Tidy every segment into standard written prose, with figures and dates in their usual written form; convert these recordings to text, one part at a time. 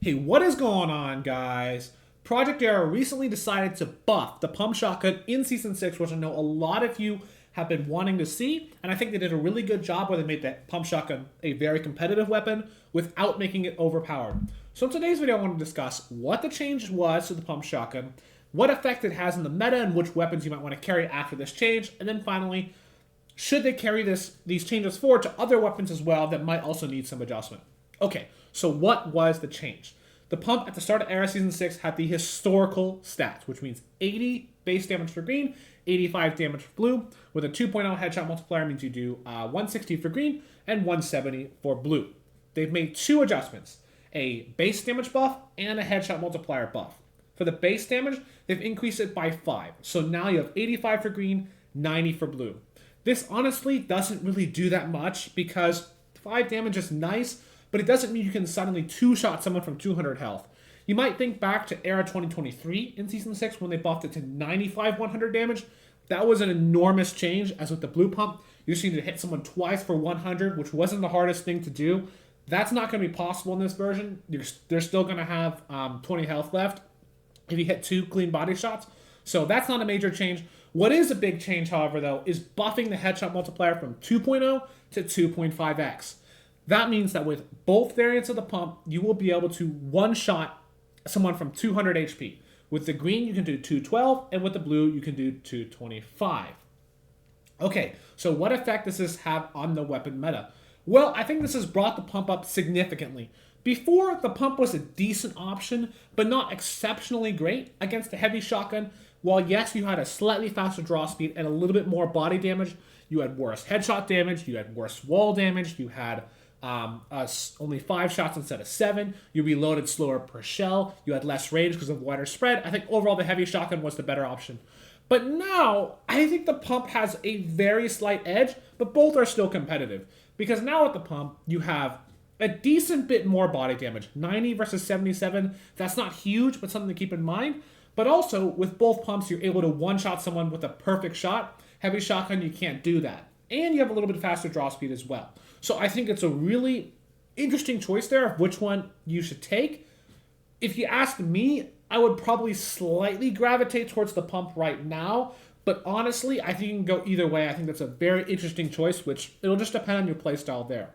Hey, what is going on, guys? Project Era recently decided to buff the pump shotgun in Season 6, which I know a lot of you have been wanting to see, and I think they did a really good job where they made that pump shotgun a very competitive weapon without making it overpowered. So in today's video, I want to discuss what the change was to the pump shotgun, what effect it has in the meta, and which weapons you might want to carry after this change, and then finally, should they carry these changes forward to other weapons as well that might also need some adjustment. Okay, so what was the change? The pump at the start of Era Season 6 had the historical stats, which means 80 base damage for green, 85 damage for blue, with a 2.0 headshot multiplier means you do 160 for green and 170 for blue. They've made two adjustments, a base damage buff and a headshot multiplier buff. For the base damage, they've increased it by 5, so now you have 85 for green, 90 for blue. This honestly doesn't really do that much because 5 damage is nice, but it doesn't mean you can suddenly two-shot someone from 200 health. You might think back to Era 2023 in Season 6 when they buffed it to 95 100 damage. That was an enormous change, as with the blue pump, you just need to hit someone twice for 100, which wasn't the hardest thing to do. That's not going to be possible in this version. They're still going to have 20 health left if you hit 2 clean body shots. So that's not a major change. What is a big change, however, though, is buffing the headshot multiplier from 2.0 to 2.5x. That means that with both variants of the pump, you will be able to one-shot someone from 200 HP. With the green, you can do 212, and with the blue, you can do 225. Okay, so what effect does this have on the weapon meta? Well, I think this has brought the pump up significantly. Before, the pump was a decent option, but not exceptionally great against the heavy shotgun. While yes, you had a slightly faster draw speed and a little bit more body damage, you had worse headshot damage, you had worse wall damage, you had only 5 shots instead of 7, you reloaded slower per shell, you had less range because of wider spread. I think overall the heavy shotgun was the better option. But now, I think the pump has a very slight edge, but both are still competitive. Because now with the pump, you have a decent bit more body damage. 90 versus 77, that's not huge, but something to keep in mind. But also, with both pumps, you're able to one-shot someone with a perfect shot. Heavy shotgun, you can't do that. And you have a little bit faster draw speed as well. So I think it's a really interesting choice there of which one you should take. If you asked me, I would probably slightly gravitate towards the pump right now. But honestly, I think you can go either way. I think that's a very interesting choice, which it'll just depend on your playstyle there.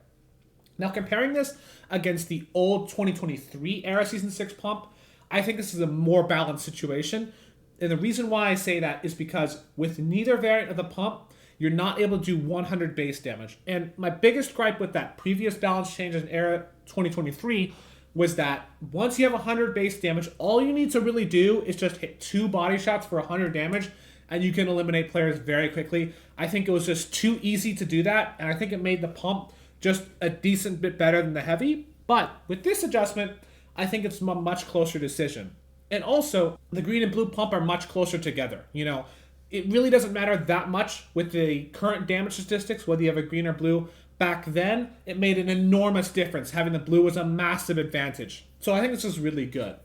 Now, comparing this against the old 2023 Era Season 6 pump, I think this is a more balanced situation. And the reason why I say that is because with neither variant of the pump, you're not able to do 100 base damage. And my biggest gripe with that previous balance change in Era 2023 was that once you have 100 base damage, all you need to really do is just hit 2 body shots for 100 damage, and you can eliminate players very quickly. I think it was just too easy to do that, and I think it made the pump just a decent bit better than the heavy. But with this adjustment, I think it's a much closer decision. And also, the green and blue pump are much closer together. You know, it really doesn't matter that much with the current damage statistics, whether you have a green or blue. Back then, it made an enormous difference. Having the blue was a massive advantage. So I think this is really good.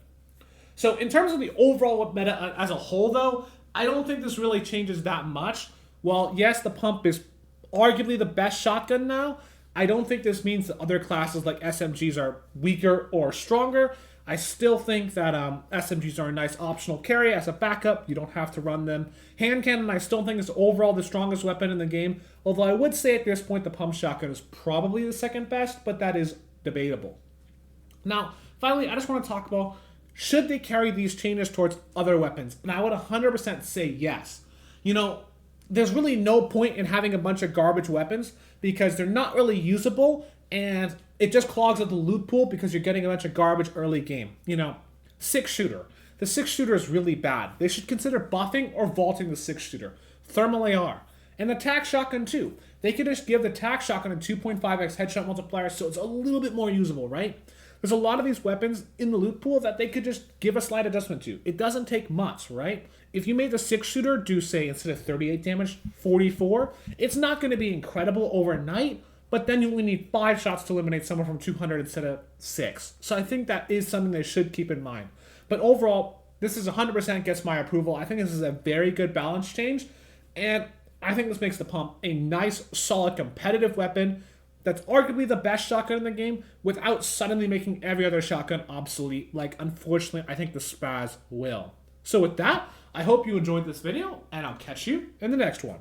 So in terms of the overall meta as a whole, though, I don't think this really changes that much. While, yes, the pump is arguably the best shotgun now, I don't think this means that other classes like SMGs are weaker or stronger. I still think that SMGs are a nice optional carry as a backup. You don't have to run them. Hand cannon, I still think is overall the strongest weapon in the game. Although I would say at this point the pump shotgun is probably the second best, but that is debatable. Now, finally, I just want to talk about, should they carry these changes towards other weapons? And I would 100% say yes. You know, there's really no point in having a bunch of garbage weapons because they're not really usable, and it just clogs up the loot pool because you're getting a bunch of garbage early game. You know, 6-shooter. The 6-shooter is really bad. They should consider buffing or vaulting the 6-shooter. Thermal AR. And the tac shotgun too. They could just give the tac shotgun a 2.5x headshot multiplier so it's a little bit more usable, right? There's a lot of these weapons in the loot pool that they could just give a slight adjustment to. It doesn't take much, right? If you made the 6-shooter do, say, instead of 38 damage, 44, it's not going to be incredible overnight, but then you only need 5 shots to eliminate someone from 200 instead of 6. So I think that is something they should keep in mind. But overall, this is 100% gets my approval. I think this is a very good balance change, and I think this makes the pump a nice, solid, competitive weapon. that's arguably the best shotgun in the game without suddenly making every other shotgun obsolete, like unfortunately I think the Spaz will. So with that, I hope you enjoyed this video, and I'll catch you in the next one.